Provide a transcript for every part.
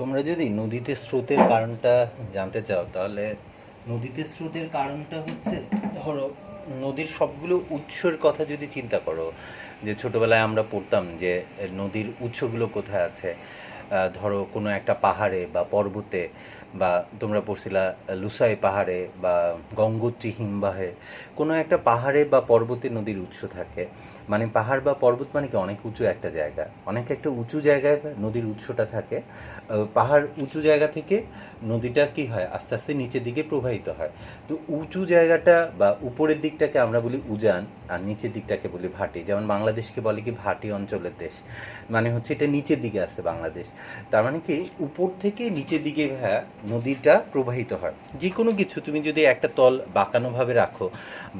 তোমরা যদি নদীতে স্রোতের কারণটা জানতে চাও তাহলে নদীতে স্রোতের কারণটা হচ্ছে, ধরো নদীর সবগুলো উৎসের কথা যদি চিন্তা করো, যে ছোটোবেলায় আমরা পড়তাম যে নদীর উৎসগুলো কোথায় আছে। ধরো কোনো একটা পাহাড়ে বা পর্বতে, বা তোমরা পড়ছিলা লুসাই পাহাড়ে বা গঙ্গোত্রী হিমবাহে, কোনো একটা পাহাড়ে বা পর্বতে নদীর উৎস থাকে। মানে পাহাড় বা পর্বত মানে কি অনেক উঁচু একটা জায়গা, অনেক একটা উঁচু জায়গায় নদীর উৎসটা থাকে। পাহাড় উঁচু জায়গা থেকে নদীটা কি হয় আস্তে আস্তে নিচের দিকে প্রবাহিত হয়। তো উঁচু জায়গাটা বা উপরের দিকটাকে আমরা বলি উজান, আর নিচের দিকটাকে বলি ভাটি। যেমন বাংলাদেশকে বলে কি ভাটি অঞ্চলের দেশ, মানে হচ্ছে এটা নিচের দিকে আসছে বাংলাদেশ। তার মানে কি উপর থেকে নিচের দিকে নদীটা প্রবাহিত হয়। যে কোনো কিছু তুমি যদি একটা তল বাঁকানোভাবে রাখো,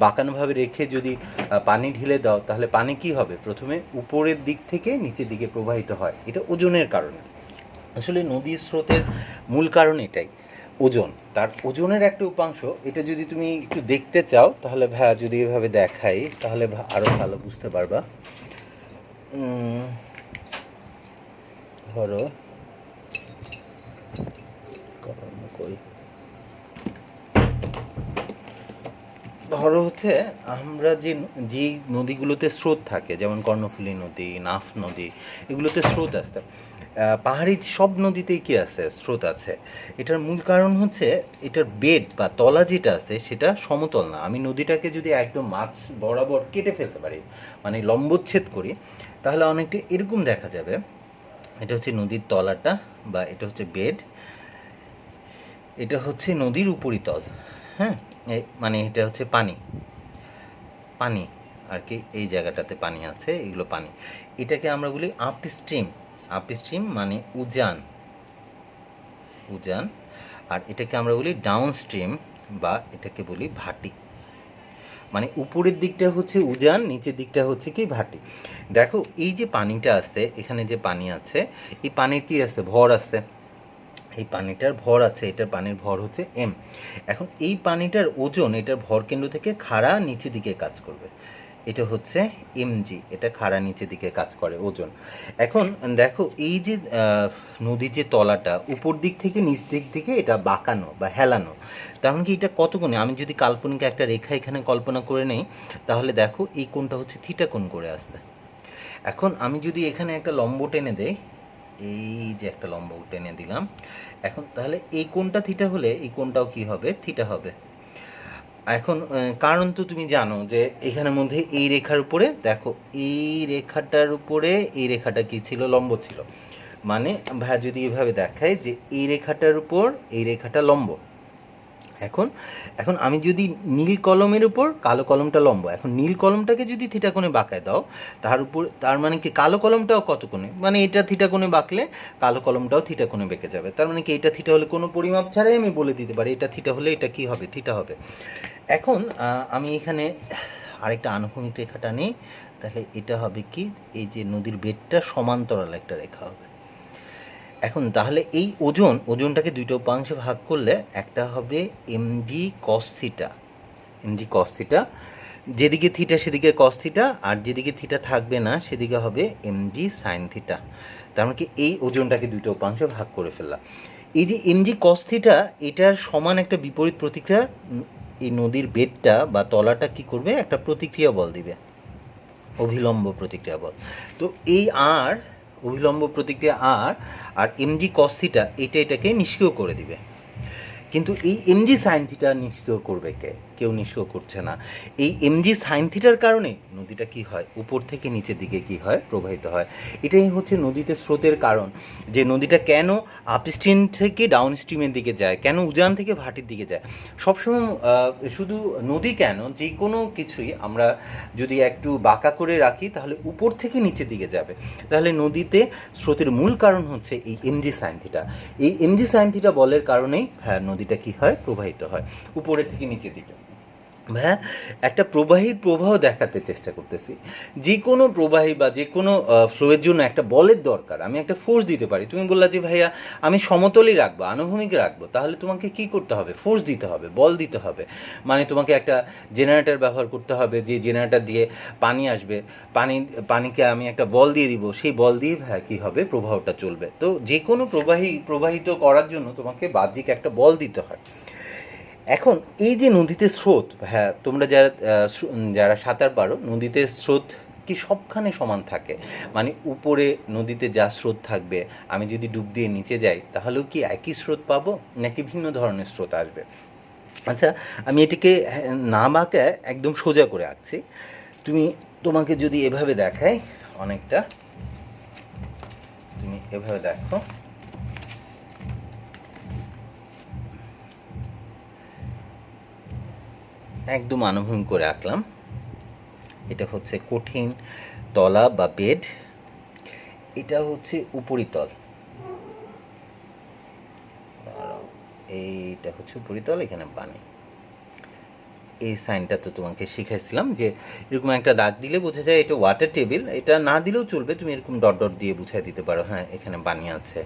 বাঁকানোভাবে রেখে যদি পানি ঢেলে দাও, তাহলে পানি কি হবে, প্রথমে উপরের দিক থেকে নিচের দিকে প্রবাহিত হয়। এটা ওজনের কারণে। আসলে নদীর স্রোতের মূল কারণ এটাই, ওজন। তার ওজনের একটা উপাংশ। এটা যদি তুমি একটু দেখতে চাও তাহলে যদি এভাবে দেখাই তাহলে আরও ভালো বুঝতে পারবা। ধরো ধরো হচ্ছে আমরা যে নদীগুলোতে স্রোত থাকে, যেমন কর্ণফুলী নদী, নাফ নদী, এগুলোতে স্রোত আসতে, পাহাড়ি সব নদীতেই কি আছে, স্রোত আছে। এটার মূল কারণ হচ্ছে এটার বেড বা তলা যেটা আছে সেটা সমতল না। আমি নদীটাকে যদি একদম মাছ বরাবর কেটে ফেলতে পারি, মানে লম্বচ্ছেদ করি, তাহলে অনেকটা এরকম দেখা যাবে। এটা হচ্ছে নদীর তলাটা, বা এটা হচ্ছে বেড, এটা হচ্ছে নদীর উপরিতল। হ্যাঁ, মানে এটা হচ্ছে পানি পানি আর কি, এই জায়গাটাতে পানি আছে, এগুলো পানি। এটাকে আমরা বলি আপস্ট্রিম। আপস্ট্রিম মানে উজান, উজান। আর এটাকে আমরা বলি ডাউন স্ট্রিম, বা এটাকে বলি ভাটি। মানে উপরের দিকটা হচ্ছে উজান, নিচের দিকটা হচ্ছে কি ভাটি। দেখো এই যে পানিটা আছে, এখানে যে পানি আছে, এই পানির কি আছে, ভর আছে। এই পানিটার ভর আছে, এটার পানির ভর হচ্ছে এম। এখন এই পানিটার ওজন এটার ভর কেন্দ্র থেকে খাড়া নিচের দিকে কাজ করবে, এটা হচ্ছে এমজি। এটা খাড়া নিচের দিকে কাজ করে ওজন। এখন দেখো এই যে নদীর যে তলাটা উপর দিক থেকে নিচ দিক থেকে এটা বাঁকানো বা হেলানো, তার মানে কি এটা কত কোণে, আমি যদি কাল্পনিক একটা রেখা এখানে কল্পনা করে নেই, তাহলে দেখো এই কোণটা হচ্ছে থিটা কোণ করে আসছে। এখন আমি যদি এখানে একটা লম্ব টেনে দেই, এই যে একটা লম্ব টেনে দিলাম, এখন তাহলে এই কোণটা থিটা হলে এই কোণটাও কি হবে, থিটা হবে। এখন কারণ তো তুমি জানো যে এখানের মধ্যে এই রেখার উপরে দেখো, এই রেখাটার উপরে এই রেখাটা কি ছিল, লম্ব ছিল। মানে যদি এভাবে দেখায় যে এই রেখাটার উপর এই রেখাটা লম্ব। এখন এখন আমি যদি নীল কলমের উপর কালো কলমটা লম্ব, এখন নীল কলমটাকে যদি থিটা কোণে বাঁকায় দাও, তার মানে কি কালো কলমটাও কত কোণে, মানে এটা থিটা কোণে বাঁকলে কালো কলমটাও থিটা কোণে বেঁকে যাবে। তার মানে কি এটা থিটা হলে কোনো পরিমাপ ছাড়াই আমি বলে দিতে পারি এটা থিটা হলে এটা কি হবে, থিটা হবে। এখন আমি এখানে আরেকটা আনুভূমিক রেখাটা নিই, তাহলে এটা হবে কি, এই যে নদীর বেডটা সমান্তরাল একটা রেখা হবে। এখন তাহলে এই ওজনটাকে দুইটা উপাংশে ভাগ করলে একটা হবে MG cos theta, MG cos theta, যেদিকে থিটা সেদিকে কস থিটা, আর যেদিকে থিটা থাকবে না সেদিকে হবে এমজি সাইন থিটা। তার মানে কি এই ওজনটাকে দুইটা উপাংশে ভাগ করে ফেললাম। এই যে এমজি কস থিটা, এটার সমান একটা বিপরীত প্রতিক্রিয়া এই নদীর বেডটা বা তলাটা কি করবে, একটা প্রতিক্রিয়া বল দিবে, অভিলম্ব প্রতিক্রিয়া বল। তো এই আর অভিলম্ব প্রতিক্রিয়া আর এমজি কস থিটা এটাকে নিষ্ক্রিয় করে দিবে। কিন্তু এই এমজি সাইন থিটা নিষ্ক্রিয় করবে কে, কেউ নিষ্ক্রিয় করছে না। এই এমজি সাইন থিটার কারণে নদীটা কি হয়, উপর থেকে নিচের দিকে কি হয়, প্রবাহিত হয়। এটাই হচ্ছে নদীতে স্রোতের কারণ, যে নদীটা কেন আপস্ট্রিম থেকে ডাউন স্ট্রিমের দিকে যায়, কেন উজান থেকে ভাটির দিকে যায়। সবসময় শুধু নদী কেন, যে কোনো কিছুই আমরা যদি একটু বাঁকা করে রাখি তাহলে উপর থেকে নিচের দিকে যাবে। তাহলে নদীতে স্রোতের মূল কারণ হচ্ছে এই এমজি সাইন থিটা। এই এমজি সাইন থিটা বলের কারণেই নদীটা কি হয়, প্রবাহিত হয় উপরের থেকে নিচের দিকে। হ্যাঁ, একটা প্রবাহীর প্রবাহ দেখাতে চেষ্টা করতেছি। যে কোনো প্রবাহী বা যে কোনো ফ্লোয়ের জন্য একটা বলের দরকার। আমি একটা ফোর্স দিতে পারি। তুমি বললা যে ভাইয়া আমি সমতলই রাখবো, আনুভূমিক রাখবো। তাহলে তোমাকে কি করতে হবে? ফোর্স দিতে হবে, বল দিতে হবে। মানে তোমাকে একটা জেনারেটর ব্যবহার করতে হবে, যে জেনারেটর দিয়ে পানি আসবে। পানিকে আমি একটা বল দিয়ে দিব, সেই বল দিয়ে ভাইয়া কী হবে? প্রবাহটা চলবে। তো যে কোনো প্রবাহিত করার জন্য তোমাকে বাহ্যিক একটা বল দিতে হয়। এখন এই যে নদীতে স্রোত, হ্যাঁ তোমরা যারা সাঁতার পারো, নদীতে স্রোত কি সবখানে সমান থাকে? মানে উপরে নদীতে যা স্রোত থাকবে, আমি যদি ডুব দিয়ে নিচে যাই তাহলেও কি একই স্রোত পাবো, নাকি ভিন্ন ধরনের স্রোত আসবে? আচ্ছা, আমি এটিকে না বাঁকে একদম সোজা করে আঁকছি। তোমাকে যদি এভাবে দেখাই, অনেকটা তুমি এভাবে দেখো, একদম আনুভূমিক করে আঁকলাম। এটা হচ্ছে কঠিন তলা বা বেড, এটা হচ্ছে উপরিতল, এইটা হচ্ছে উপরিতল, এখানে পানি। এই সাইনটা তো তোমাকে শিখাইছিলাম যে এরকম একটা দাগ দিলে বোঝা যায় এটা ওয়াটার টেবিল। এটা না দিলেও চলবে, তুমি এরকম ডট ডট দিয়ে বুঝাই দিতে পারো, হ্যাঁ এখানে পানি আছে,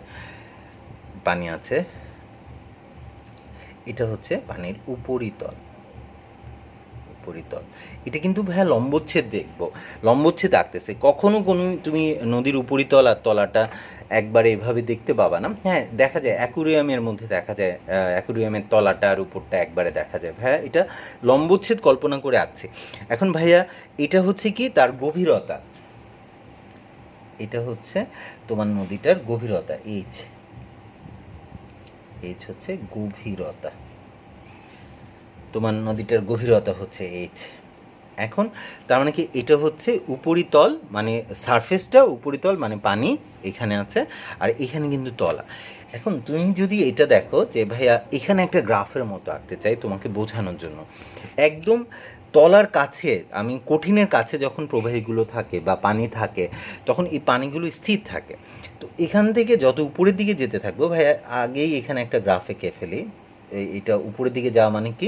পানি আছে। এটা হচ্ছে পানির উপরিতল, উপরিতল। এটা কিন্তু ভাইয়া লম্বচ্ছেদ দেখবো, লম্বচ্ছেদ আঁকতেছে। কখনো তুমি নদীর উপরিতল আর তলাটা একবারে এভাবে দেখতে পাবা না। হ্যাঁ দেখা যায় অ্যাকুরিয়ামের মধ্যে, দেখা যায় অ্যাকুরিয়ামের তলাটা আর উপরটা একবারে দেখা যায়। ভাইয়া এটা লম্বচ্ছেদ কল্পনা করে আঁকছে। এখন ভাইয়া এটা হচ্ছে কি তার গভীরতা, এটা হচ্ছে তোমার নদীটার গভীরতা, এইচ হচ্ছে গভীরতা, তোমার নদীটার গভীরতা হচ্ছে এইচ। এখন তার মানে কি এটা হচ্ছে উপরিতল, মানে সারফেসটা উপরিতল, মানে পানি এখানে আছে, আর এখানে কিন্তু তলা। এখন তুমি যদি এটা দেখো যে ভাইয়া এখানে একটা গ্রাফের মতো আঁকতে চাই তোমাকে বোঝানোর জন্য, একদম তলার কাছে, আমি কঠিনের কাছে যখন প্রবাহীগুলো থাকে বা পানি থাকে, তখন এই পানিগুলো স্থির থাকে। তো এখান থেকে যত উপরের দিকে যেতে থাকবো, ভাইয়া আগেই এখানে একটা গ্রাফ এঁকে ফেলি। এটা উপরের দিকে যাওয়া মানে কি,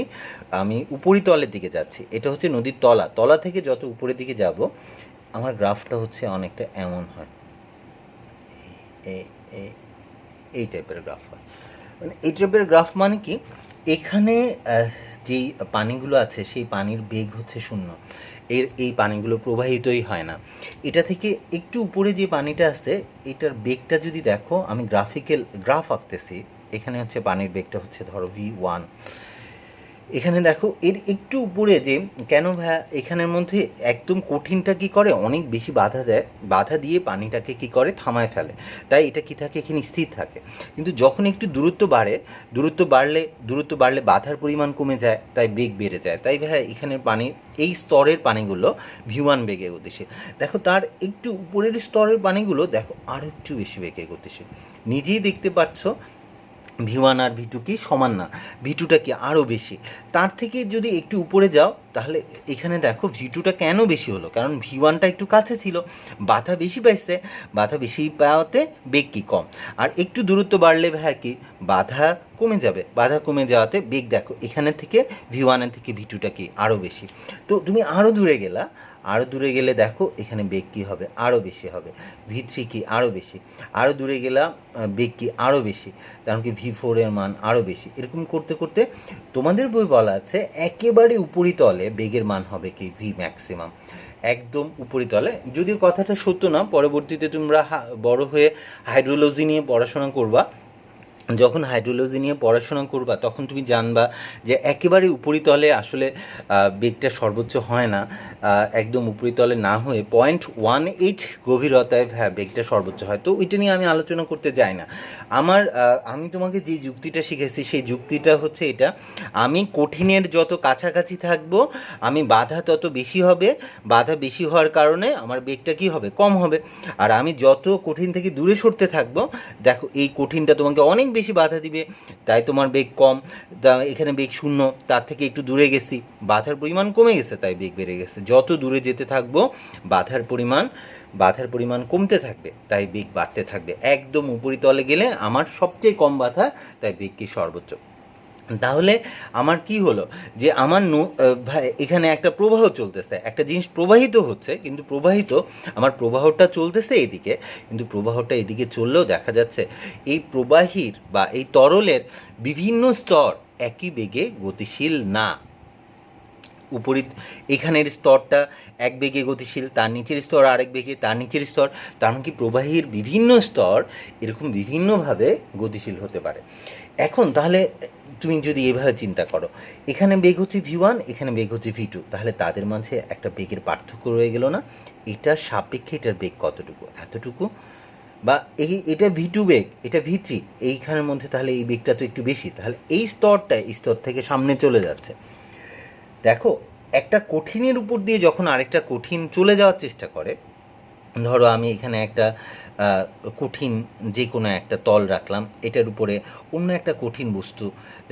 আমি উপরিতলের দিকে যাচ্ছি। এটা হচ্ছে নদীর তলা, তলা থেকে যত উপরের দিকে যাব, আমার গ্রাফটা হচ্ছে অনেকটা এমন হয়, এই টাইপের গ্রাফ হয়। মানে এই টাইপের গ্রাফ মানে কি, এখানে যেই পানিগুলো আছে সেই পানির বেগ হচ্ছে শূন্য, এই পানিগুলো প্রবাহিতই হয় না। এটা থেকে একটু উপরে যে পানিটা আছে, এটার বেগটা যদি দেখো, আমি গ্রাফ আঁকতেছি। এখানে হচ্ছে পানির বেগটা হচ্ছে ধরো v1। এখানে দেখো এর একটু উপরে যে, কেন ভাইয়া এখানের মধ্যে একদম কঠিনটা কি করে, অনেক বেশি বাধা দেয়, বাধা দিয়ে পানিটাকে কি করে থামায় ফেলে, তাই এটা কি থাকে, এখানে স্থির থাকে। কিন্তু যখন একটু দূরত্ব বাড়লে বাধার পরিমাণ কমে যায়, তাই বেগ বেড়ে যায়। তাই ভাইয়া এখানের পানি, এই স্তরের পানিগুলো v1 বেগে গতিশীল। দেখো তার একটু উপরের স্তরের পানিগুলো দেখো আরও একটু বেশি বেগে গতিশীল। নিজেই দেখতে পাচ্ছ v1 আর v2 কি সমান না, v2টা কি আরও বেশি। তার থেকে যদি একটু উপরে যাও, তাহলে এখানে দেখো v2টা কেন বেশি হলো, কারণ v1টা একটু কাছে ছিল, বাধা বেশি পাইছে, বাধা বেশি পাওয়াতে বেগ কি কম। আর একটু দূরত্ব বাড়লে ভাই কি বাধা কমে যাবে, বাধা কমে যাওয়াতে বেগ দেখো এখানে থেকে v1-এর থেকে v2টা কি আরও বেশি। তো তুমি আরও দূরে গেলে দেখো এখানে বেগ কী হবে, আরও বেশি হবে। v3 কি আরও বেশি, আরও দূরে গেলাম বেগ কি আরও বেশি, কারণ কি v4-এর মান আরও বেশি। এরকম করতে করতে তোমাদের বই বলা আছে একেবারে উপরিতলে বেগের মান হবে কি v ম্যাক্সিমাম, একদম উপরিতলে। যদিও কথাটা সত্য না, পরবর্তীতে তোমরা বড় হয়ে হাইড্রোলজি নিয়ে পড়াশোনা করবা, যখন হাইড্রোলজি নিয়ে পড়াশোনা করবা তখন তুমি জানবা যে একেবারে উপরিতলে আসলে বেগটা সর্বোচ্চ হয় না, একদম উপরিতলে না হয়ে 0.18 গভীরতায় বেগটা সর্বোচ্চ হয়। তো ওইটা নিয়ে আমি আলোচনা করতে যাই না। আমি তোমাকে যে যুক্তিটা শিখেছি সেই যুক্তিটা হচ্ছে এটা, আমি কঠিনের যত কাছাকাছি থাকবো, আমি বাধা তত বেশি হবে, বাধা বেশি হওয়ার কারণে আমার বেগটা কি হবে, কম হবে। আর আমি যত কঠিন থেকে দূরে সরতে থাকবো, দেখো এই কঠিনটা তোমাকে অনেক বেশি বাধা দিবে, তাই তোমার বেগ কম। এখানে বেগ শূন্য, তার থেকে একটু দূরে গেছি, বাধার পরিমাণ কমে গেছে, তাই বেগ বেড়ে গেছে। যত দূরে যেতে থাকবো বাধার পরিমাণ কমতে থাকবে, তাই বেগ বাড়তে থাকবে। একদম উপরিতলে গেলে আমার সবচেয়ে কম বাধা, তাই বেগ কি সর্বোচ্চ। তাহলে আমার কি হলো যে আমার ভাই এখানে একটা প্রবাহ চলতেছে, একটা জিনিস প্রবাহিত হচ্ছে, কিন্তু আমার প্রবাহটা চলতেছে এদিকে, কিন্তু প্রবাহটা এদিকে চললেও দেখা যাচ্ছে এই প্রবাহীর বা এই তরলের বিভিন্ন স্তর একই বেগে গতিশীল না। উপরি এখানের স্তরটা এক বেগে গতিশীল, তার নিচের স্তর আরেক বেগে, তার নিচের স্তর, তার মানে কি প্রবাহীর বিভিন্ন স্তর এরকম বিভিন্নভাবে গতিশীল হতে পারে। এখন তাহলে তুমি যদি এভাবে চিন্তা করো, এখানে বেগ হচ্ছে V1, এখানে বেগ হচ্ছে V2, তাহলে তাদের মাঝে একটা বেগের পার্থক্য রয়ে গেল না? এটার সাপেক্ষে এটার বেগ কতটুকু? এতটুকু। বা এটা V2 বেগ, এটা V3, এইখানের মধ্যে তাহলে এই বেগটা তো একটু বেশি, তাহলে এই স্তরটা এই স্তর থেকে সামনে চলে যাচ্ছে। দেখো, একটা কঠিনের উপর দিয়ে যখন আরেকটা কঠিন চলে যাওয়ার চেষ্টা করে, ধরো আমি এখানে একটা কঠিন যে কোনো একটা তল রাখলাম, এটার উপরে অন্য একটা কঠিন বস্তু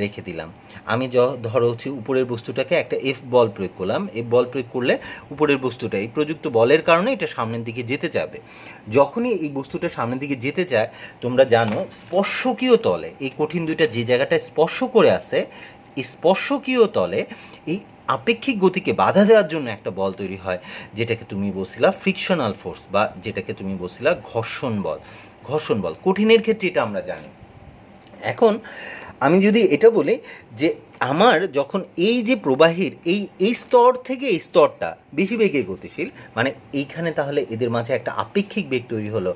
রেখে দিলাম। আমি ধরো হচ্ছে উপরের বস্তুটাকে একটা এফ বল প্রয়োগ করলাম। এফ বল প্রয়োগ করলে উপরের বস্তুটা এই প্রযুক্ত বলের কারণে এটা সামনের দিকে যেতে যাবে। যখনই এই বস্তুটা সামনের দিকে যেতে চায়, তোমরা জানো স্পর্শকীয় তলে এই কঠিন দুইটা যে জায়গাটায় স্পর্শ করে আছে, এই স্পর্শকীয় তলে এই আপেক্ষিক গতিকে বাধা দেওয়ার জন্য একটা বল তৈরি হয়, যেটাকে তুমি বলছিলা ফ্রিকশনাল ফোর্স, বা যেটাকে তুমি বলছিলা ঘর্ষণ বল। কঠিনের ক্ষেত্রে এটা আমরা জানি। এখন আমি যদি এটা বলি যে আমার যখন এই যে প্রবাহীর এই স্তর থেকে এই স্তরটা বেশি বেগে গতিশীল, মানে এইখানে তাহলে এদের মাঝে একটা আপেক্ষিক বেগ তৈরি হলো।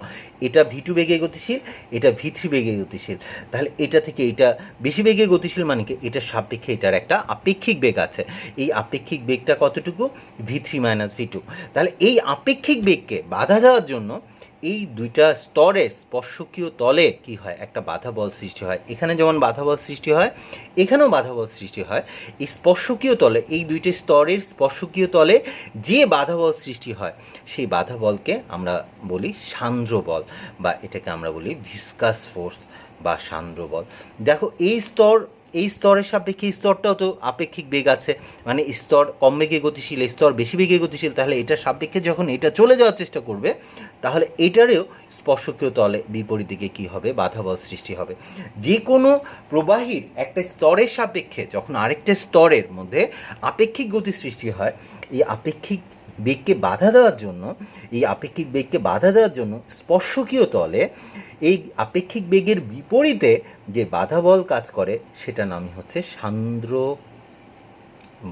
এটা V2 বেগে গতিশীল, এটা V3 বেগে গতিশীল, তাহলে এটা থেকে এটা বেশি বেগে গতিশীল, মানে কি এটার সাপেক্ষে এটার একটা আপেক্ষিক বেগ আছে। এই আপেক্ষিক বেগটা কতটুকু? V3 - V2। তাহলে এই আপেক্ষিক বেগকে বাধা দেওয়ার জন্য এই দুইটা স্তরের স্পর্শকীয় তলে কি হয়? একটা বাধা বল সৃষ্টি হয়। এখানে যেমন বাধা বল সৃষ্টি হয়, এখানেও বাধা বল সৃষ্টি হয়। এই স্পর্শকীয় তলে, এই দুইটা স্তরের স্পর্শকীয় তলে যে বাধা বল সৃষ্টি হয়, সেই বাধা বলকে আমরা বলি সান্দ্র বল, বা এটাকে আমরা বলি ভিসকাস ফোর্স বা সান্দ্র বল। দেখো, এই স্তরের সাপেক্ষে এই স্তরটাও তো আপেক্ষিক বেগ আছে, মানে স্তর কম বেগে গতিশীল, এই স্তর বেশি বেগে গতিশীল, তাহলে এটার সাপেক্ষে যখন এটা চলে যাওয়ার চেষ্টা করবে, তাহলে এটারেও স্পর্শকীয় তলে বিপরীত দিকে কী হবে? বাধা বল সৃষ্টি হবে। যে কোনো প্রবাহীর একটা স্তরের সাপেক্ষে যখন আরেকটা স্তরের মধ্যে আপেক্ষিক গতি সৃষ্টি হয়, এই আপেক্ষিক বেগকে বাধা দেওয়ার জন্য স্পর্শকীয় তলে এই আপেক্ষিক বেগের বিপরীতে যে বাধা বল কাজ করে, সেটার নামই হচ্ছে সান্দ্র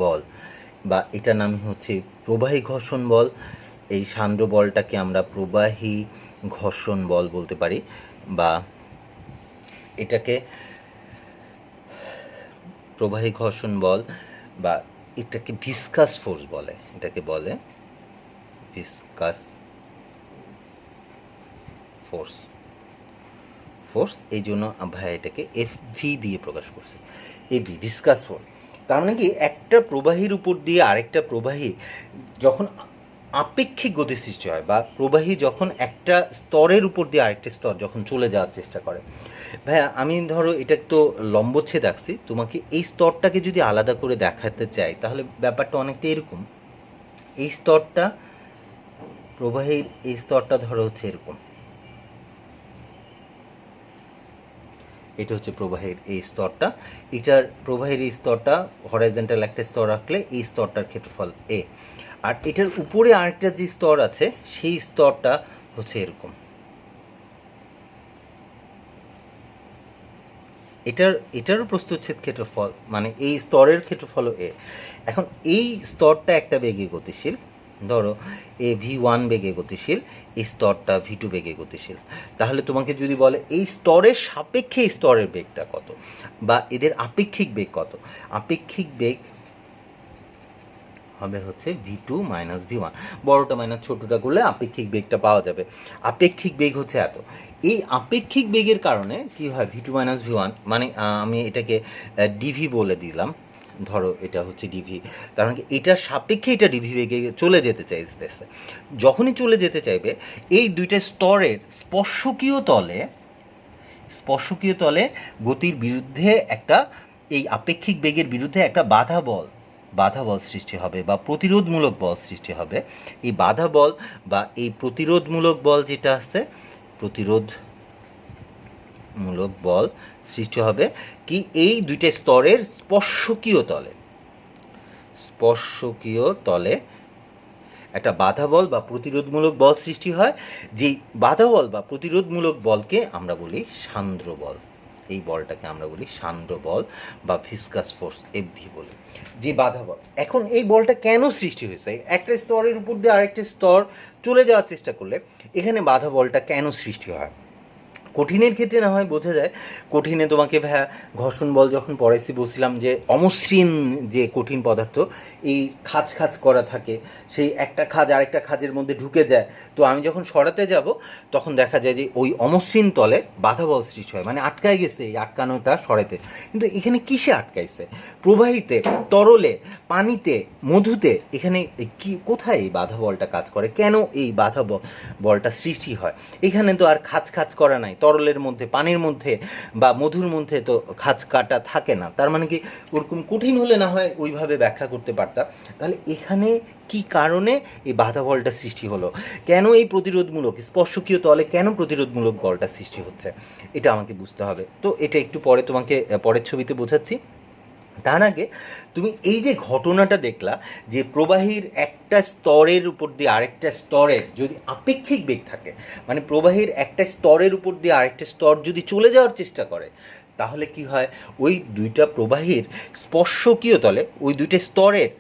বল, বা এটার নামই হচ্ছে প্রবাহী ঘর্ষণ বল। এই সান্দ্র বলটাকে আমরা প্রবাহী ঘর্ষণ বল বলতে পারি, বা এটাকে প্রবাহী ঘর্ষণ বল, বা এটাকে ভিসকাস ফোর্স বলে, এটাকে বলে ভিসকাস ফোর্স। এই জন্য ভাই এটাকে FV দিয়ে প্রকাশ করছে, এভি, ভিসকাস ফোর্স। তার মানে কি, একটা প্রবাহীর উপর দিয়ে আরেকটা প্রবাহী যখন আপেক্ষিক গতি সৃষ্টি হয়, বা প্রবাহী যখন একটা স্তরের উপর দিয়ে আরেকটা স্তর যখন চলে যাওয়ার চেষ্টা করে, ভাইয়া আমি ধরো এটা তো লম্বচ্ছেদ আঁকছি, তোমাকে এই স্তরটাকে যদি আলাদা করে দেখাতে চাই, তাহলে ব্যাপারটা অনেকটা এরকম। এই স্তরটা প্রবাহীর এই স্তরটা ধরো হচ্ছে এরকম, এটা হচ্ছে প্রবাহের এই স্তরটা, এটার প্রবাহের এই স্তরটা হরাইজন্টাল একটা স্তর রাখলে এই স্তরটার ক্ষেত্রফল A, আর এটার উপরে আরেকটা যে স্তর আছে সেই স্তরটা হচ্ছে এরকম, এটারও প্রস্থচ্ছেদ ক্ষেত্রফল, মানে এই স্তরের ক্ষেত্রফল A। এখন এই স্তরটা একটা বেগে গতিশীল, ধরো V1 বেগে গতিশীল, এই স্তরটা V2 বেগে গতিশীল। তাহলে তোমাকে যদি বলে এই স্তরের সাপেক্ষে এই স্তরের বেগটা কত, বা এদের আপেক্ষিক বেগ কত, আপেক্ষিক বেগ হবে হচ্ছে V2 - V1, বড়টা মাইনাস ছোটটা করলে আপেক্ষিক বেগটা পাওয়া যাবে। আপেক্ষিক বেগ হচ্ছে এত। এই আপেক্ষিক বেগের কারণে কি হয়? V2 - V1, মানে আমি এটাকে DV বলে দিলাম, ধরো এটা হচ্ছে ডিভি, তার মানে এটার সাপেক্ষে এটা ডিভি বেগে চলে যেতে চাইতেছে। যখনই চলে যেতে চাইবে, এই দুইটা স্তরের স্পর্শকীয় তলে গতির বিরুদ্ধে একটা, এই আপেক্ষিক বেগের বিরুদ্ধে একটা বাধা বল সৃষ্টি হবে, বা প্রতিরোধমূলক বল সৃষ্টি হবে। এই বাধা বল বা এই প্রতিরোধমূলক বল যেটা আছে, মূলক বল সৃষ্টি হবে কি এই দুইটা স্তরের স্পর্শকীয় তলে একটা বাধা বল বা প্রতিরোধমূলক বল সৃষ্টি হয়। যেই বাধা বল বা প্রতিরোধমূলক বলকে আমরা বলি সান্দ্র বল। এই বলটাকে আমরা বলি সান্দ্র বল বা ভিসকাস ফোর্স এফভি বলি, যে বাধা বল। এখন এই বলটা কেন সৃষ্টি হয়েছে? একটা স্তরের উপর দিয়ে আরেকটা স্তর চলে যাওয়ার চেষ্টা করলে এখানে বাধা বলটা কেন সৃষ্টি হয়? কঠিনের ক্ষেত্রে না হয় বোঝা যায়। কঠিনে তোমাকে ঘর্ষণ বল যখন পড়াইছি বলছিলাম যে অমসৃণ যে কঠিন পদার্থ এই খাঁজ করা থাকে, সেই একটা খাঁজ আরেকটা খাঁজের মধ্যে ঢুকে যায়। তো আমি যখন সরাতে যাব তখন দেখা যায় যে ওই অমসৃণ তলে বাধা বল সৃষ্টি হয়, মানে আটকায় গেছে এই আটকানোটা সরাতে। কিন্তু এখানে কিসে আটকাইছে? প্রবাহিতে, তরলে, পানিতে, মধুতে, এখানে কি কোথায় এই বাধা বলটা কাজ করে? কেন এই বাধা বলটা সৃষ্টি হয়? এখানে তো আর খাঁজ করা নাই। তরলের মধ্যে, পানির মধ্যে বা মধুর মধ্যে তো খাঁজ কাটা থাকে না। তার মানে কি ওরকম কঠিন হলে না হয় ওইভাবে ব্যাখ্যা করতে পারতাম। তাহলে এখানে কি কারণে এই বাধা বলটা সৃষ্টি হলো? কেন এই প্রতিরোধমূলক স্পর্শকীয় তলে কেন প্রতিরোধমূলক বলটা সৃষ্টি হচ্ছে? এটা আমাকে বুঝতে হবে। তো এটা একটু পরে তোমাকে পরের ছবিতে বোঝাচ্ছি। তার আগে তুমি এই যে ঘটনাটা দেখলা যে প্রবাহীর একটা স্তরের উপর দিয়ে আরেকটা স্তরের যদি আপেক্ষিক বেগ থাকে, মানে প্রবাহীর একটা স্তরের উপর দিয়ে আরেকটা স্তর যদি চলে যাওয়ার চেষ্টা করে, তাহলে কি হয়? ওই দুইটা প্রবাহীর স্পর্শকীয় তলে ওই দুইটা স্তরের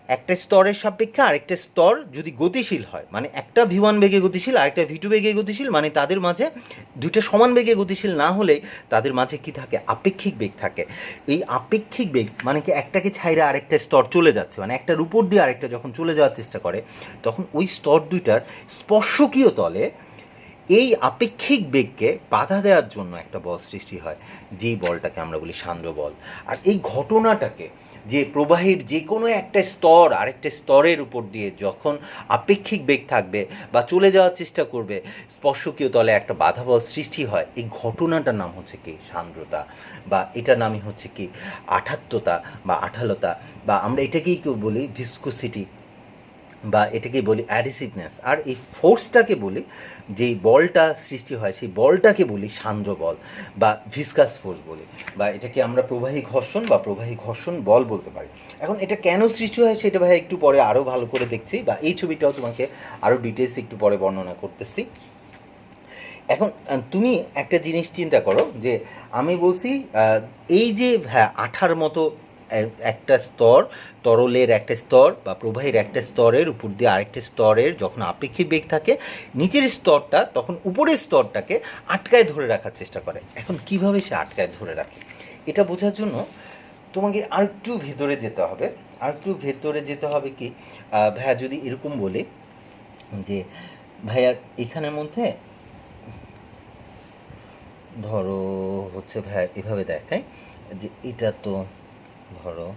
একটা স্তরের সাপেক্ষে আরেকটা স্তর যদি গতিশীল হয়, মানে একটা V1 বেগে গতিশীল আরেকটা V2 বেগে গতিশীল, মানে তাদের মাঝে দুইটা সমান বেগে গতিশীল না হলে তাদের মাঝে কি থাকে? আপেক্ষিক বেগ থাকে। এই আপেক্ষিক বেগ মানে কি একটাকে ছাইরা আরেকটা স্তর চলে যাচ্ছে, মানে একটার উপর দিয়ে আরেকটা যখন চলে যাওয়ার চেষ্টা করে তখন ওই স্তর দুইটার স্পর্শকীয় তলে এই আপেক্ষিক বেগকে বাধা দেওয়ার জন্য একটা বল সৃষ্টি হয়, যেই বলটাকে আমরা বলি সান্দ্র বল। আর এই ঘটনাটাকে যে প্রবাহের যে কোনো একটা স্তর আরেকটা স্তরের উপর দিয়ে যখন আপেক্ষিক বেগ থাকবে বা চলে যাওয়ার চেষ্টা করবে, স্পর্শকীয় তলে একটা বাধা বল সৃষ্টি হয়, এই ঘটনাটার নাম হচ্ছে কি? সান্দ্রতা, বা এটার নামই হচ্ছে কি? আঠাত্মতা বা আঠালতা, বা আমরা এটাকেই কেউ বলি ভিসকোসিটি, বা এটাকে বলি অ্যাডিসিভনেস। আর এই ফোর্সটাকে বলি, যেই বলটা সৃষ্টি হয় সেই বলটাকে বলি সান্দ্র বল বা ভিসকাস ফোর্স বলি, বা এটাকে আমরা প্রবাহী ঘর্ষণ বা প্রবাহী ঘর্ষণ বল বলতে পারি। এখন এটা কেন সৃষ্টি হয় সেটা ভাই একটু পরে আরও ভালো করে দেখছি, বা এই ছবিটাও তোমাকে আরও ডিটেলস একটু পরে বর্ণনা করতেছি। এখন তুমি একটা জিনিস চিন্তা করো যে আমি বলছি এই যে আঠার মতো একটা স্তর, তরলের একটা স্তর বা প্রবাহের একটা স্তরের উপর দিয়ে আরেকটা স্তরের যখন আপেক্ষিক বেগ থাকে, নিচের স্তরটা তখন উপরের স্তরটাকে আটকায় ধরে রাখার চেষ্টা করে। এখন কিভাবে সে আটকায় ধরে রাখে এটা বোঝার জন্য তোমাকে আরেকটু ভেতরে যেতে হবে। কি ভাইয়া যদি এরকম বলি যে ভাইয়া এখানের মধ্যে ধরো হচ্ছে ভাইয়া এভাবে দেখায় যে এটা তো ধরো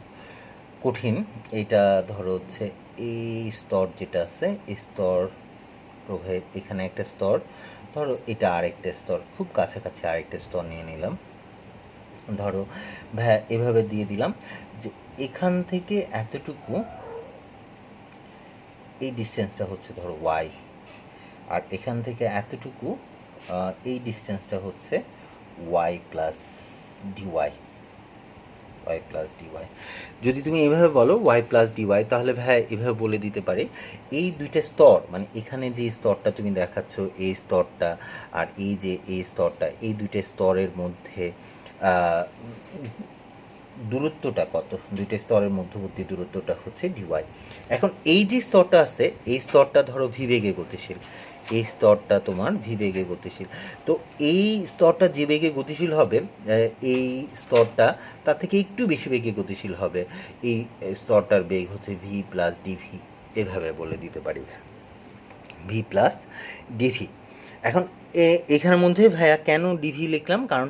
কঠিন, এটা ধরো হচ্ছে এই স্তর যেটা আছে এই স্তর প্রবাহের এখানে একটা স্তর, ধরো এটা আরেকটা স্তর, খুব কাছাকাছি আরেকটা স্তর নিয়ে নিলাম। ধরো ভাইয়া এভাবে দিয়ে দিলাম যে এখান থেকে এতটুকু এই ডিস্টেন্সটা হচ্ছে ধরো ওয়াই, আর এখান থেকে এতটুকু এই ডিস্টেন্সটা হচ্ছে y plus d y. Y plus d y যদি তুমি এভাবে বলো ওয়াই প্লাস ডিওয়াই, তাহলে ভাই এভাবে বলে দিতে পারি এই দুইটা স্তর, মানে এখানে যে স্তরটা তুমি দেখাচ্ছ এই স্তরটা আর এই যে এই স্তরটা, এই দুইটা স্তরের মধ্যে দূরত্বটা কত? দুইটা স্তরের মধ্যবর্তী দূরত্বটা হচ্ছে ডিওয়াই। এখন এই যে স্তরটা আছে এই স্তরটা ধরো ভি বেগে গতিশীল, এই স্তরটা তোমার ভি বেগে গতিশীল। তো এই স্তরটা যে বেগে গতিশীল হবে এই স্তরটা তার থেকে একটু বেশি বেগে গতিশীল হবে, এই স্তরটার বেগ হচ্ছে ভি প্লাস ডিভি। এভাবে বলে দিতে পারি ভি প্লাস ডিভি। এখন এখানের মধ্যে ভাইয়া কেন ডিভি লিখলাম? কারণ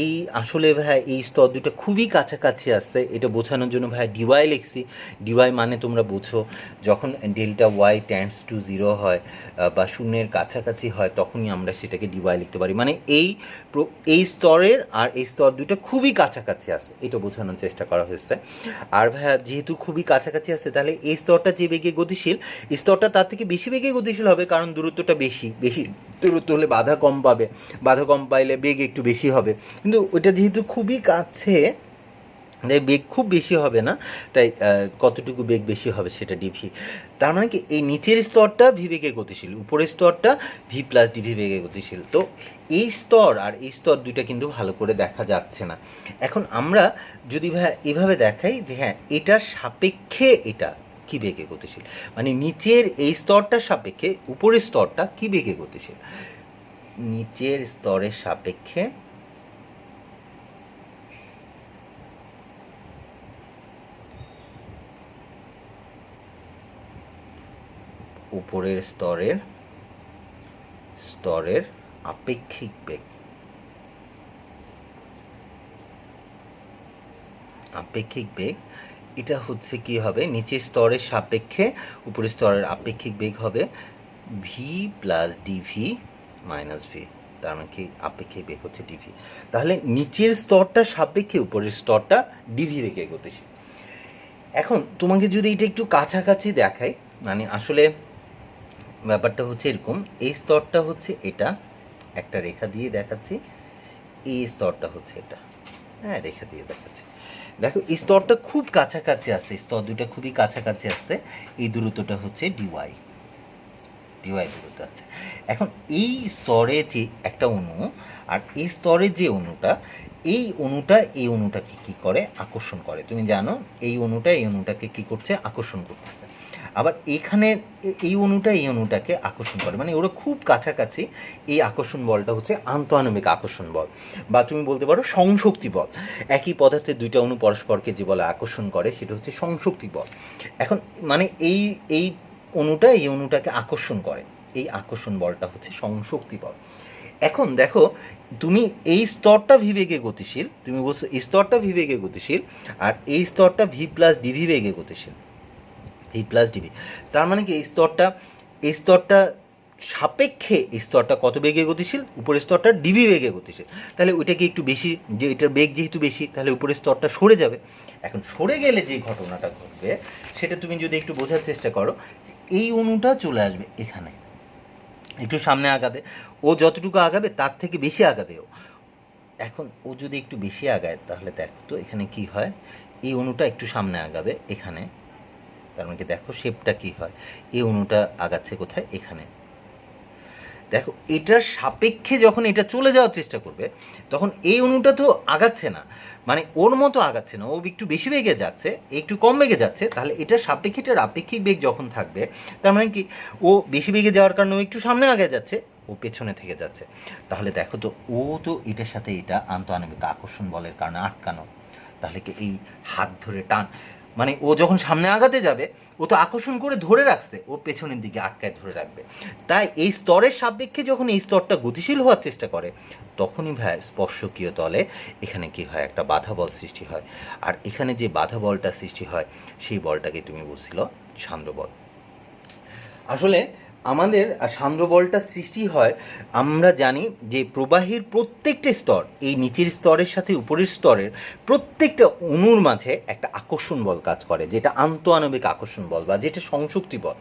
এই আসলে ভাইয়া এই স্তর দুটো খুবই কাছাকাছি আসছে, এটা বোঝানোর জন্য ভাইয়া ডিওয়াই লিখছি। ডিওয়াই মানে তোমরা বুঝো যখন ডেল্টা ওয়াই টেন্ডস টু 0 হয় বা শূন্যের কাছাকাছি হয় তখনই আমরা সেটাকে ডিওয়াই লিখতে পারি, মানে এই স্তরের আর এই স্তর দুটো খুবই কাছাকাছি আসে, এটা বোঝানোর চেষ্টা করা হয়েছে। আর ভাইয়া যেহেতু খুবই কাছাকাছি আসে তাহলে এই স্তরটা যে বেগে গতিশীল এই স্তরটা তার থেকে বেশি বেগে গতিশীল হবে, কারণ দূরত্বটা বেশি দূরত্ব দূরত্ব হলে বাধা কম পাবে, বাধা কম পাইলে বেগ একটু বেশি হবে, কিন্তু ওটা যেহেতু খুবই কাছে তাই বেগ খুব বেশি হবে না, তাই কতটুকু বেগ বেশি হবে সেটা ডিভি। তার মানে কি এই নিচের স্তরটা ভি বেগে গতিশীল, উপরের স্তরটা ভি প্লাস ডিভি বেগে গতিশীল। তো এই স্তর আর এই স্তর দুইটা কিন্তু ভালো করে দেখা যাচ্ছে না। এখন আমরা যদি এভাবে দেখাই যে হ্যাঁ এটার সাপেক্ষে এটা কী বেগে গতিশীল, মানে নিচের এই স্তরটার সাপেক্ষে উপরের স্তরটা কী বেগে গতিশীল, নিচের স্তরের সাপেক্ষে উপরের স্তরের আপেক্ষিক বেগ, এটা হচ্ছে কি হবে, নিচের স্তরের সাপেক্ষে উপরের স্তরের আপেক্ষিক বেগ হবে v plus d v minus v, তার মানে কি আপেক্ষিক বেগ হচ্ছে ডিভি। তাহলে নিচের স্তরটা সাপেক্ষে উপরের স্তরটা ডিভি বেগে গতিশীল। এখন তোমাকে যদি এটা একটু কাছাকাছি দেখাই, মানে আসলে ব্যাপারটা হচ্ছে এরকম, এই স্তরটা হচ্ছে এটা, একটা রেখা দিয়ে দেখাচ্ছি, এই স্তরটা হচ্ছে এটা, হ্যাঁ রেখা দিয়ে দেখাচ্ছি। দেখো এই স্তরটা খুব কাছাকাছি আছে, স্তর দুটা খুবই কাছাকাছি আছে, এই দূরত্বটা হচ্ছে ডিওয়াই দূরত্ব আছে। এখন এই স্তরে যে একটা অণু আর এই স্তরে যে অণুটা, এই অণুটাকে কি করে আকর্ষণ করে, তুমি জানো এই অণুটাকে কি করছে, আকর্ষণ করতেছে। আবার এখানে এই অণুটাকে আকর্ষণ করে, মানে ওরা খুব কাছাকাছি। এই আকর্ষণ বলটা হচ্ছে আন্তঃআণবিক আকর্ষণ বল, বা তুমি বলতে পারো সংশক্তি বল। একই পদার্থের দুইটা অণু পরস্পরকে যে বলে আকর্ষণ করে সেটা হচ্ছে সংশক্তি বল। এখন মানে এই অণুটাকে আকর্ষণ করে, এই আকর্ষণ বলটা হচ্ছে সংশক্তি বল। এখন দেখো তুমি এই স্তরটা ভি বেগে গতিশীল, তুমি বলছো এই স্তরটা ভি বেগে গতিশীল আর এই স্তরটা ভি প্লাস ডিভি বেগে গতিশীল, ভি প্লাস ডিভি। তার মানে কি এই স্তরটা সাপেক্ষে এই স্তরটা কত বেগে গতিশীল, উপরের স্তরটা ডিভি বেগে গতিশীল। তাহলে ওইটাকে একটু বেশি, যে এটার বেগ যেহেতু বেশি তাহলে উপরের স্তরটা সরে যাবে। এখন সরে গেলে যে ঘটনাটা ঘটবে সেটা তুমি যদি একটু বোঝার চেষ্টা করো, এই অণুটা চলে আসবে এখানে, একটু সামনে আগাবে, ও যতটুকু আগাবে তার থেকে বেশি আগাবে ও। এখন ও যদি একটু বেশি আগায় তাহলে দেখো তো এখানে কি হয়, এই অণুটা একটু সামনে আগাবে এখানে, তার মানে দেখো শেপটা কি হয়, এই অণুটা আগাচ্ছে কোথায়, এখানে। দেখো এটার সাপেক্ষে যখন এটা চলে যাওয়ার চেষ্টা করবে তখন এই অণুটা তো আগাচ্ছে না, মানে ওর মতো আগাচ্ছে না, ও একটু বেশি বেগে যাচ্ছে, একটু কম বেগে যাচ্ছে। তাহলে এটার সাপেক্ষে এটার আপেক্ষিক বেগ যখন থাকবে, তার মানে কি ও বেশি বেগে যাওয়ার কারণে ও একটু সামনে আগে যাচ্ছে, ও পেছনে থেকে যাচ্ছে। তাহলে দেখো তো ও তো এটার সাথে এটা আন্তঃআণবিক আকর্ষণ বলের কারণে আটকানো, তাহলে কি এই হাত ধরে টান, মানে ও যখন সামনে আগাতে যাবে ও তো আকর্ষণ করে ধরে রাখছে, ও পেছনের দিকে আটকায় ধরে রাখবে। তাই এই স্তরের সাপেক্ষে যখন এই স্তরটা গতিশীল হওয়ার চেষ্টা করে তখনই স্পর্শকীয় তলে এখানে কি হয়, একটা বাধা বল সৃষ্টি হয়। আর এখানে যে বাধা বলটা সৃষ্টি হয় সেই বলটাকে তুমি বলছিল সান্দ্র বল। আসলে আমাদের সান্দ্র বলটা সৃষ্টি হয়, আমরা জানি যে প্রবাহীর প্রত্যেকটা স্তর, এই নিচের স্তরের সাথে উপরের স্তরের প্রত্যেকটা অণুর মাঝে একটা আকর্ষণ বল কাজ করে, যেটা আন্তঃআণবিক আকর্ষণ বল বা যেটা সংশক্তি বল।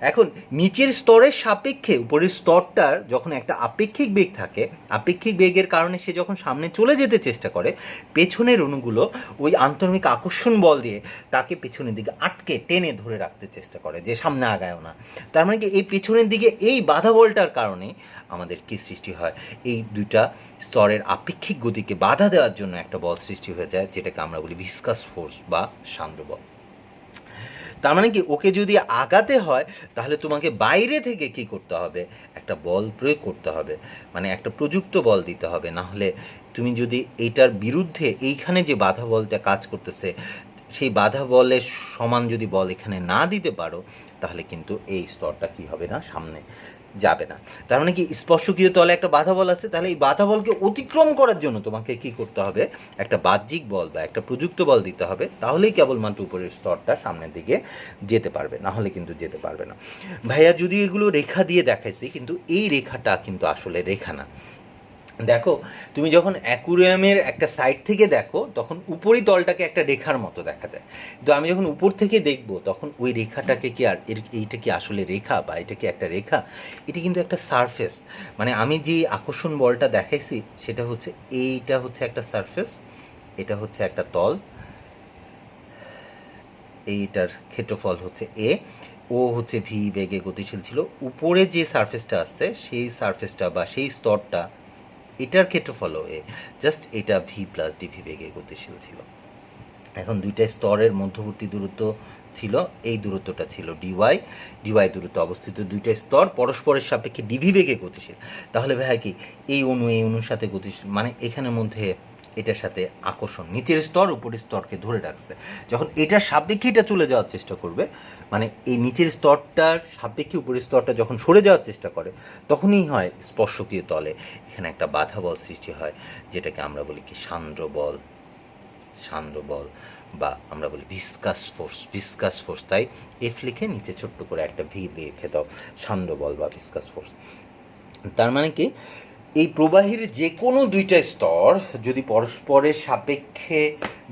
এখন নিচের স্তরের সাপেক্ষে উপরের স্তরটার যখন একটা আপেক্ষিক বেগ থাকে, আপেক্ষিক বেগের কারণে সে যখন সামনে চলে যেতে চেষ্টা করে, পেছনের অণুগুলো ওই আন্তঃআণবিক আকর্ষণ বল দিয়ে তাকে পেছনের দিকে আটকে টেনে ধরে রাখতে চেষ্টা করে, যে সামনে আগায়ও না। তার মানে কি এই পেছনের দিকে এই বাধা বলটার কারণে আমাদের কি সৃষ্টি হয়, এই দুইটা স্তরের আপেক্ষিক গতিকে বাধা দেওয়ার জন্য একটা বল সৃষ্টি হয়ে যায়, যেটাকে আমরা বলি ভিসকাস ফোর্স বা সান্দ্র বল। তার মানে কি ওকে যদি আগাতে হয় তাহলে তোমাকে বাইরে থেকে কি করতে হবে, একটা বল প্রয়োগ করতে হবে, মানে একটা প্রযুক্ত বল দিতে হবে। না হলে তুমি যদি এইটার বিরুদ্ধে এইখানে যে বাধা বলটা কাজ করতেছে সেই বাধা বলের সমান যদি বল এখানে না দিতে পারো তাহলে কিন্তু এই স্তরটা কি হবে না, সামনে যাবে না। তার মানে কি স্পর্শকীয় তলে একটা বাধা বল আছে, তাহলে এই বাধা বলকে অতিক্রম করার জন্য তোমাকে কি করতে হবে, একটা বাহ্যিক বল বা একটা প্রযুক্ত বল দিতে হবে, তাহলেই কেবলমাত্র উপরের স্তরটা সামনের দিকে যেতে পারবে, না হলে কিন্তু যেতে পারবে না। ভাইয়া যদি এগুলো রেখা দিয়ে দেখাইছি, কিন্তু এই রেখাটা কিন্তু আসলে রেখা না, দেখো তুমি যখন অ্যাকুরিয়ামের একটা সাইড থেকে দেখো তখন উপরই তলটাকে একটা রেখার মতো দেখা যায়, তো আমি যখন উপর থেকে দেখব তখন ওই রেখাটাকে কি আর এইটা কি আসলে রেখা বা এটা কি একটা রেখা, এটা কিন্তু একটা সারফেস। মানে আমি যে আকর্ষণ বলটা দেখাইছি সেটা হচ্ছে এইটা হচ্ছে একটা সারফেস, এটা হচ্ছে একটা তল, এইটার ক্ষেত্রফল হচ্ছে এ, ও হচ্ছে ভি বেগে গতিশীল ছিল, উপরে যে সারফেসটা আছে সেই সারফেসটা বা সেই স্তরটা এটার ক্ষেত্রফল এ, জাস্ট এটা ভি প্লাস ডিভি বেগে গতিশীল ছিল। এখন দুইটা স্তরের মধ্যবর্তী দূরত্ব ছিল, এই দূরত্বটা ছিল ডিওয়াই, ডিওয়াই দূরত্ব অবস্থিত দুইটা স্তর পরস্পরের সাপেক্ষে ডিভি বেগে গতিশীল। তাহলে ভাই কি এই অনুর সাথে গতিশীল, মানে এখানের মধ্যে এটার সাথে আকর্ষণ, নিচের স্তর উপরের স্তরকে ধরে রাখছে, যখন এটার সাপেক্ষে এটা চলে যাওয়ার চেষ্টা করবে, মানে এই নিচের স্তরটার সাপেক্ষে উপরের স্তরটা যখন সরে যাওয়ার চেষ্টা করে তখনই হয় স্পর্শকীয় তলে এখানে একটা বাধা বল সৃষ্টি হয়, যেটাকে আমরা বলি কি সান্দ্র বল, সান্দ্র বল বা আমরা বলি ভিসকাস ফোর্স, ভিসকাস ফোর্স। তাই এফ লিখে নিচে ছোট্ট করে একটা ভি লিখে দাও, সান্দ্র বল বা ভিসকাস ফোর্স। তার মানে কি এই প্রবাহীর যে কোনো দুইটা স্তর যদি পরস্পরের সাপেক্ষে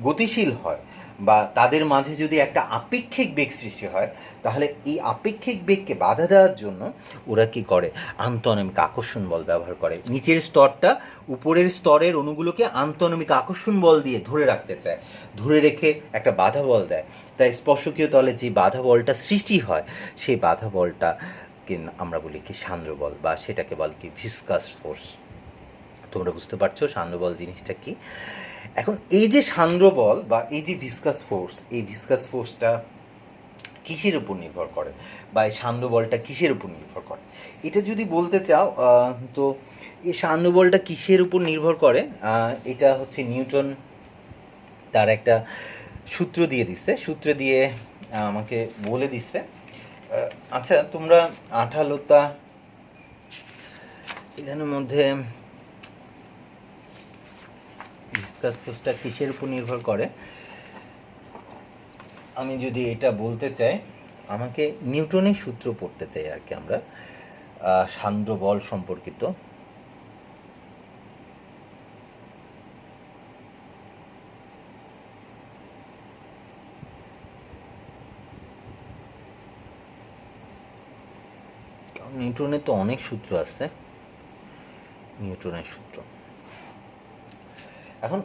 গতিশীল হয় বা তাদের মাঝে যদি একটা আপেক্ষিক বেগ সৃষ্টি হয়, তাহলে এই আপেক্ষিক বেগকে বাধা দেওয়ার জন্য ওরা কি করে, আন্তঃনামিক আকর্ষণ বল ব্যবহার করে। নিচের স্তরটা উপরের স্তরের অণুগুলোকে আন্তঃনামিক আকর্ষণ বল দিয়ে ধরে রাখতে চায়, ধরে রেখে একটা বাধা বল দেয়। তাই স্পর্শকীয় তলে যে বাধা বলটা সৃষ্টি হয় সেই বাধা বলটা আমরা বলি কি সান্দ্র বল বা সেটাকে বল কি ভিসকাস ফোর্স। তোমরা বুঝতে পারছো সান্দ্র বল জিনিসটা কি। এখন এই যে সান্দ্র বল বা এই যে ভিসকাস ফোর্স, এই ভিসকাস ফোর্সটা কিসের উপর নির্ভর করে বা এই সান্দ্র বলটা কিসের উপর নির্ভর করে, এটা যদি বলতে চাও তো এই সান্দ্র বলটা কিসের উপর নির্ভর করে, এটা হচ্ছে নিউটন তার একটা সূত্র দিয়ে দিচ্ছে, সূত্র দিয়ে আমাকে বলে দিচ্ছে। আচ্ছা তোমরা আঠালোতা এখানের মধ্যে ভিসকাস ফোর্সটা কিসের উপর নির্ভর করে, আমি যদি এটা বলতে চাই আমাকে নিউটনের সূত্র পড়তে চাই আর কি আমরা সান্দ্র বল সম্পর্কিত। নিউটনের তো অনেক সূত্র আছে, নিউটনের সূত্র। এখন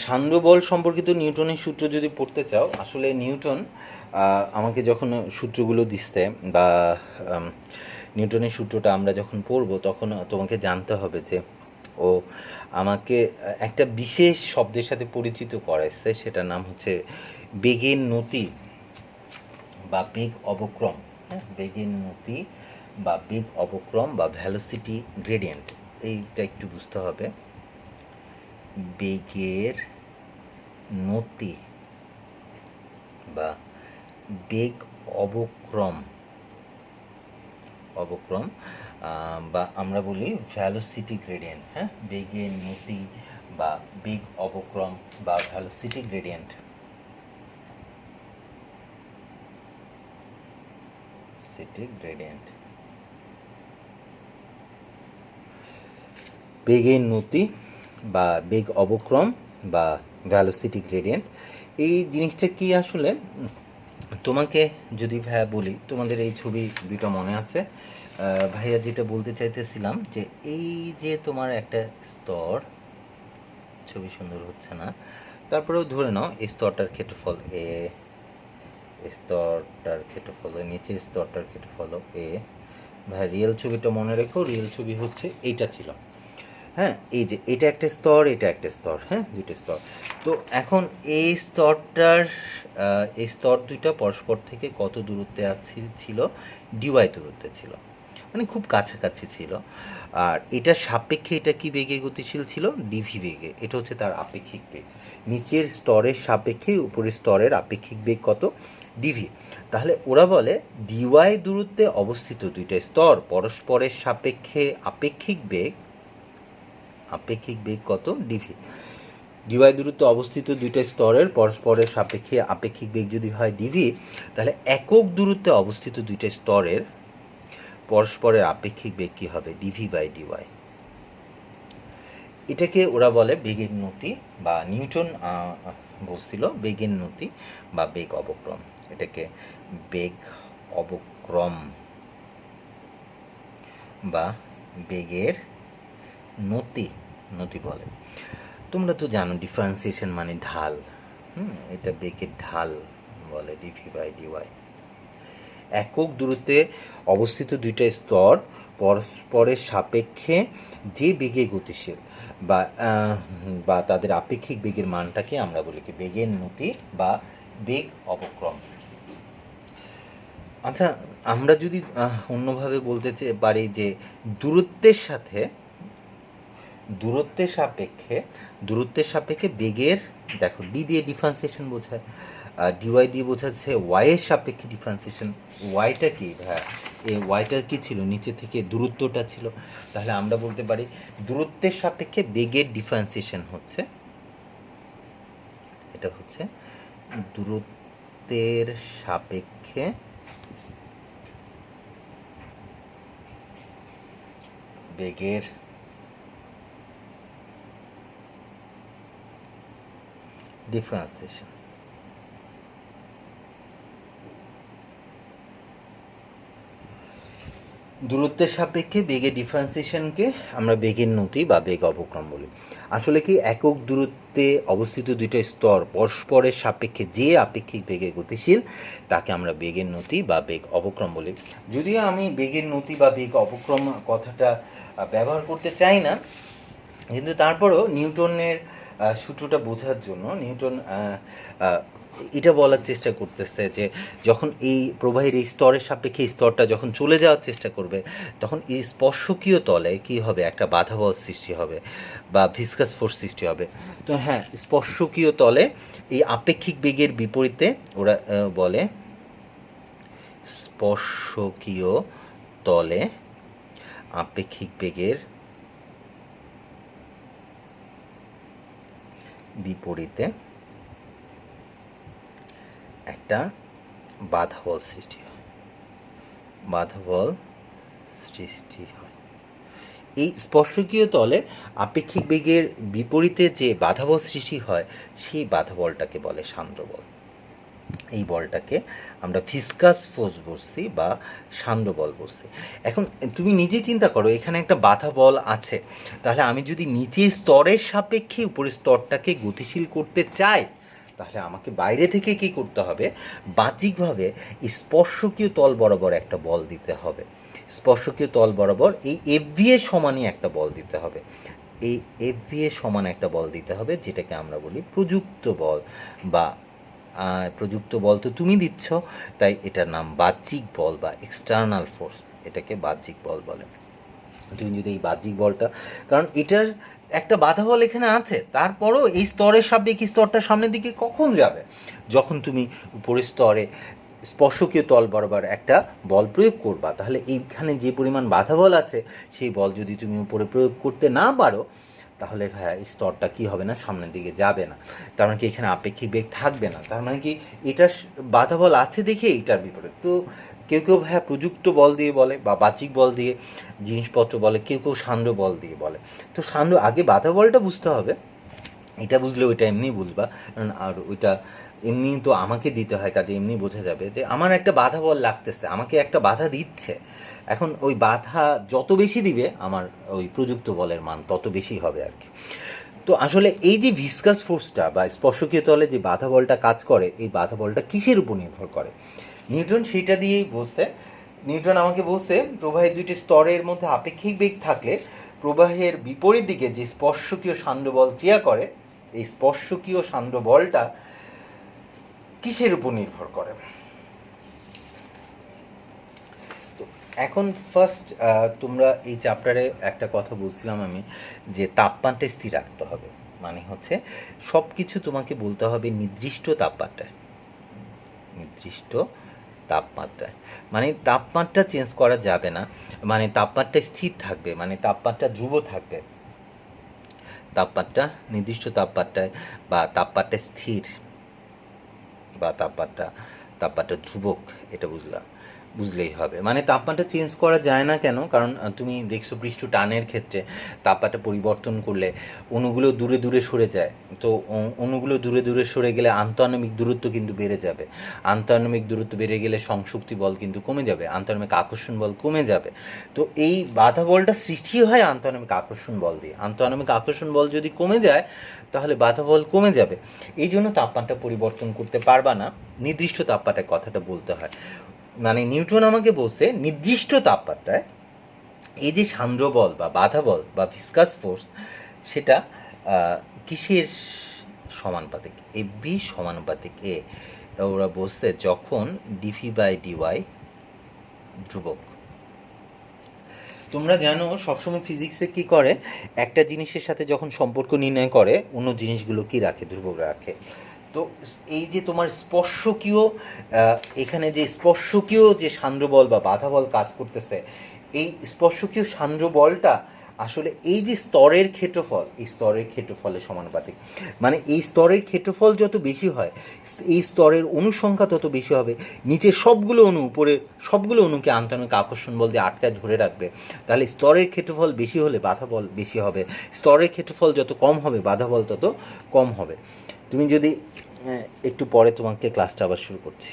সান্দ্র বল সম্পর্কিত নিউটনের সূত্র যদি পড়তে চাও, আসলে নিউটন আমাকে যখন সূত্রগুলো দিচ্ছে বা নিউটনের সূত্রটা আমরা যখন পড়ব তখন তোমাকে জানতে হবে যে ও আমাকে একটা বিশেষ শব্দের সাথে পরিচিত করাইছে, সেটার নাম হচ্ছে বেগের নতি বা বেগ অবক্রম। হ্যাঁ, বেগের নতি বা বেগ অবক্রম বা ভ্যালোসিটি গ্রেডিয়েন্ট, এইটা একটু বুঝতে হবে। বেগের নতি বা বেগ অবক্রম, অবক্রম বা আমরা বলি ভ্যালোসিটি গ্রেডিয়েন্ট। হ্যাঁ, বেগের নতি বা বেগ অবক্রম বা ভ্যালোসিটি গ্রেডিয়েন্ট, সিটি গ্রেডিয়েন্ট, বেগের নতি বা বেগ অবক্রম বা ভ্যালোসিটি গ্রেডিয়েন্ট। এই জিনিসটা কি আসলে তোমাকে যদি ভাইয়া বলি, তোমাদের এই ছবি দুটো মনে আছে, ভাইয়া যেটা বলতে চাইতেছিলাম যে এই যে তোমার একটা স্তর, ছবি সুন্দর হচ্ছে না, তারপরেও ধরে নাও এই স্তরটার ক্ষেত্রফল এ, স্তরটার ক্ষেত্রফল নিচের স্তরটার ক্ষেত্রফল এ। ভাই রিয়েল ছবিটা মনে রেখো, রিয়েল ছবি হচ্ছে এইটা ছিল। হ্যাঁ, এই যে এটা একটা স্তর, এটা একটা স্তর, হ্যাঁ দুটো স্তর। তো এখন এই স্তরটার এই স্তর দুইটা পরস্পর থেকে কত দূরত্বে ছিল, ডিওয়াই দূরত্বে ছিল, মানে খুব কাছাকাছি ছিল। আর এটার সাপেক্ষে এটা কি বেগে গতিশীল ছিল, ডিভি বেগে, এটা হচ্ছে তার আপেক্ষিক বেগ। নিচের স্তরের সাপেক্ষে উপরের স্তরের আপেক্ষিক বেগ কত, ডিভি। তাহলে ওরা বলে ডিওয়াই দূরত্বে অবস্থিত দুইটা স্তর পরস্পরের সাপেক্ষে আপেক্ষিক বেগ, আপেক্ষিক বেগ কত, ডিভি। ডিওয়াই দূরত্বে অবস্থিত দুইটা স্তরের পরস্পরের সাপেক্ষে আপেক্ষিক বেগ যদি হয় ডিভি, তাহলে একক দূরত্বে অবস্থিত দুইটা স্তরের পরস্পরের আপেক্ষিক বেগ কী হবে, ডিভি বাই ডিওয়াই। এটাকে ওরা বলে বেগের নতি, বা নিউটন বলছিল বেগের নতি বা বেগ অবক্রম। এটাকে বেগ অবক্রম বা বেগের নতি নতি বলে। তোমরা তো জানো ডিফারেন্সিয়েশন মানে ঢাল। এটা বেগের ঢাল বলে, ডিভি বাই ডিওয়াই। একক দূরত্বে অবস্থিত দুইটা স্তর পরস্পরের সাপেক্ষে যে বেগে গতিশীল বা তাদের আপেক্ষিক বেগের মানটাকে আমরা বলি কি বেগের নতি বা বেগ অবক্রম। আচ্ছা, আমরা যদি অন্যভাবে বলতে পারি যে দূরত্বের সাপেক্ষে বেগের, দেখো ডি দিয়ে ডিফারেন্সিয়েশন বোঝায়, ডিওয়াই দিয়ে বোঝাচ্ছে ওয়াইয়ের সাপেক্ষে ডিফারেন্সিয়েশন। ওয়াইটা কি? হ্যাঁ, এই ওয়াইটা কি ছিল? নিচে থেকে দূরত্বটা ছিল। তাহলে আমরা বলতে পারি দূরত্বের সাপেক্ষে বেগের ডিফারেন্সিয়েশন হচ্ছে, এটা হচ্ছে দূরত্বের সাপেক্ষে বেগের ডিফারেন্সিয়েশন। দূরত্বের সাপেক্ষে বেগের ডিফারেন্সিয়েশনকে আমরা বেগের নতি বা বেগ অবক্রম বলি। আসলে কি একক দূরত্বে অবস্থিত দুইটা স্তর পরস্পরের সাপেক্ষে যে আপেক্ষিক বেগে গতিশীল তাকে আমরা বেগের নতি বা বেগ অবক্রম বলি। যদিও আমি বেগের নতি বা বেগ অবক্রম কথাটা ব্যবহার করতে চাই না, কিন্তু তারপরও নিউটনের সূত্রটা বোঝার জন্য নিউটন এটা বলার চেষ্টা করতেছে যে যখন এই প্রবাহের এই স্তরের সাপেক্ষে এই স্তরটা যখন চলে যাওয়ার চেষ্টা করবে, তখন এই স্পর্শকীয় তলে কি হবে? একটা বাধা বল সৃষ্টি হবে বা ভিসকাস ফোর্স সৃষ্টি হবে। তো হ্যাঁ, স্পর্শকীয় তলে এই আপেক্ষিক বেগের বিপরীতে ওরা বলে স্পর্শকীয় তলে আপেক্ষিক বেগের বিপরীতে একটা বাধা বল সৃষ্টি হয়। এই স্পর্শকীয় তলে আপেক্ষিক বেগের বিপরীতে যে বাধা বল সৃষ্টি হয় সেই বাধা বলটাকে বলে সান্দ্র বল। এই বলটাকে আমরা ভিসকাস ফোর্স বলছি বা সান্দ্র বল বলছি। এখন তুমি নিজে চিন্তা করো, এখানে একটা বাধা বল আছে, তাহলে আমি যদি নিচের স্তরের সাপেক্ষে উপরের স্তরটাকে গতিশীল করতে চাই, তাহলে আমাকে বাইরে থেকে কি করতে হবে? বাহ্যিকভাবে স্পর্শকীয় তল বরাবর একটা বল দিতে হবে। স্পর্শকীয় তল বরাবর এই এফভি এর সমানই একটা বল দিতে হবে। এই এফভি এর সমান একটা বল দিতে হবে, যেটাকে আমরা বলি প্রযুক্ত বল। বা প্রযুক্ত বল তো তুমি দিচ্ছ, তাই এটার নাম বাহ্যিক বল বা এক্সটার্নাল ফোর্স। এটাকে বাহ্যিক বল বলে। তুমি যদি এই বাহ্যিক বলটা, কারণ এটার একটা বাধা বল এখানে আছে, তারপরও এই স্তরের সাপেক্ষে স্তরটা সামনের দিকে কখন যাবে? যখন তুমি উপরের স্তরে স্পর্শকীয় তল বরাবর একটা বল প্রয়োগ করবা, তাহলে এইখানে যে পরিমাণ বাধা বল আছে সেই বল যদি তুমি উপরে প্রয়োগ করতে না পারো, তাহলে ভাইয়া এই স্তরটা কী হবে না? সামনের দিকে যাবে না। তার মানে কি এখানে আপেক্ষিক বেগ থাকবে না। তার মানে কি এটা বাধা বল আছে দেখে এইটার বিপরীত। তো কেউ কেউ ভাইয়া প্রযুক্ত বল দিয়ে বলে বা বাহ্যিক বল দিয়ে জিনিসপত্র বলে, কেউ কেউ সান্দ্র বল দিয়ে বলে। তো সান্দ্র, আগে বাধা বলটা বুঝতে হবে, এটা বুঝলে ওইটা এমনি বুঝবা। আর ওইটা এমনি তো আমাকে দিতে হয়, কাজে এমনি বোঝা যাবে যে আমার একটা বাধা বল লাগতেছে, আমাকে একটা বাধা দিচ্ছে। এখন ওই বাধা যত বেশি দিবে আমার ওই প্রযুক্ত বলের মান তত বেশি হবে আর কি। তো আসলে এই যে ভিসকাস ফোর্সটা বা স্পর্শকীয় তলে যে বাধা বলটা কাজ করে, এই বাধা বলটা কিসের উপর নির্ভর করে? নিউটন সেটা দিয়েই বলছে। নিউটন আমাকে বলছে প্রবাহের দুইটি স্তরের মধ্যে আপেক্ষিক বেগ থাকলে প্রবাহের বিপরীত দিকে যে স্পর্শকীয় সান্দ্র বল ক্রিয়া করে, এই স্পর্শকীয় সান্দ্র বলটা কিসের উপর নির্ভর করে? তো এখন ফার্স্ট তোমরা এই চ্যাপ্টারে একটা কথা বুঝলাম আমি, যে তাপমাত্রা স্থির রাখতে হবে। মানে হচ্ছে সব কিছু তোমাকে বলতে হবে নির্দিষ্ট তাপমাত্রায়, নির্দিষ্ট তাপমাত্রায়। মানে তাপমাত্রা চেঞ্জ করা যাবে না, মানে তাপমাত্রা স্থির থাকবে, মানে তাপমাত্রা ধ্রুব থাকবে। তাপমাত্রা নির্দিষ্ট তাপমাত্রায় বা তাপমাত্রা স্থির বা তাপমাত্রা ধ্রুবক, এটা বুঝলাম। বুঝলেই হবে। মানে তাপমাত্রা চেঞ্জ করা যায় না কেন? কারণ তুমি দেখছো পৃষ্ঠ টানের ক্ষেত্রে তাপমাত্রা পরিবর্তন করলে অণুগুলো দূরে দূরে সরে যায়। তো অণুগুলো দূরে দূরে সরে গেলে আন্তঃআণবিক দূরত্ব কিন্তু বেড়ে যাবে। আন্তঃআণবিক দূরত্ব বেড়ে গেলে সংসক্তি বল কিন্তু কমে যাবে, আন্তঃআণবিক আকর্ষণ বল কমে যাবে। তো এই বাধা বলটা সৃষ্টি হয় আন্তঃআণবিক আকর্ষণ বল দিয়ে। আন্তঃআণবিক আকর্ষণ বল যদি কমে যায় তাহলে বাধা বল কমে যাবে। এই জন্য তাপমাত্রা পরিবর্তন করতে পারবা না, নির্দিষ্ট তাপমাত্রায় কথাটা বলতে হয়। মানে নিউটন আমাকে বলছে নির্দিষ্ট তাপমাত্রায় এই যে সান্দ্র বল বা বাধা বল বা ভিসকাস ফোর্স সেটা কিসের সমানুপাতিক? এফবি সমানুপাতিক এ। ওরা বলছে যখন ডিভি বাই ডিওয়াই ধ্রুবক। তোমরা জানো সবসময় ফিজিক্সে কি করে, একটা জিনিসের সাথে যখন সম্পর্ক নির্ণয় করে অন্য জিনিসগুলো কি রাখে, ধ্রুবক রাখে। তো এই যে তোমার স্পর্শকীয় এখানে যে স্পর্শকীয় যে সান্দ্র বল বা বাধা বল কাজ করতেছে, এই স্পর্শকীয় সান্দ্র বলটা আসলে এই যে স্তরের ক্ষেত্রফল, এই স্তরের ক্ষেত্রফলের সমানুপাতিক। মানে এই স্তরের ক্ষেত্রফল যত বেশি হয় এই স্তরের অনুসংখ্যা তত বেশি হবে। নিচের সবগুলো অণু উপরে সবগুলো অণুকে আন্তঃআণবিক আকর্ষণ বল দিয়ে আটকায় ধরে রাখবে। তাহলে স্তরের ক্ষেত্রফল বেশি হলে বাধা বল বেশি হবে, স্তরের ক্ষেত্রফল যত কম হবে বাধা বল তত কম হবে। তুমি যদি একটু পরে তোমাকে ক্লাসটা আবার শুরু করছি।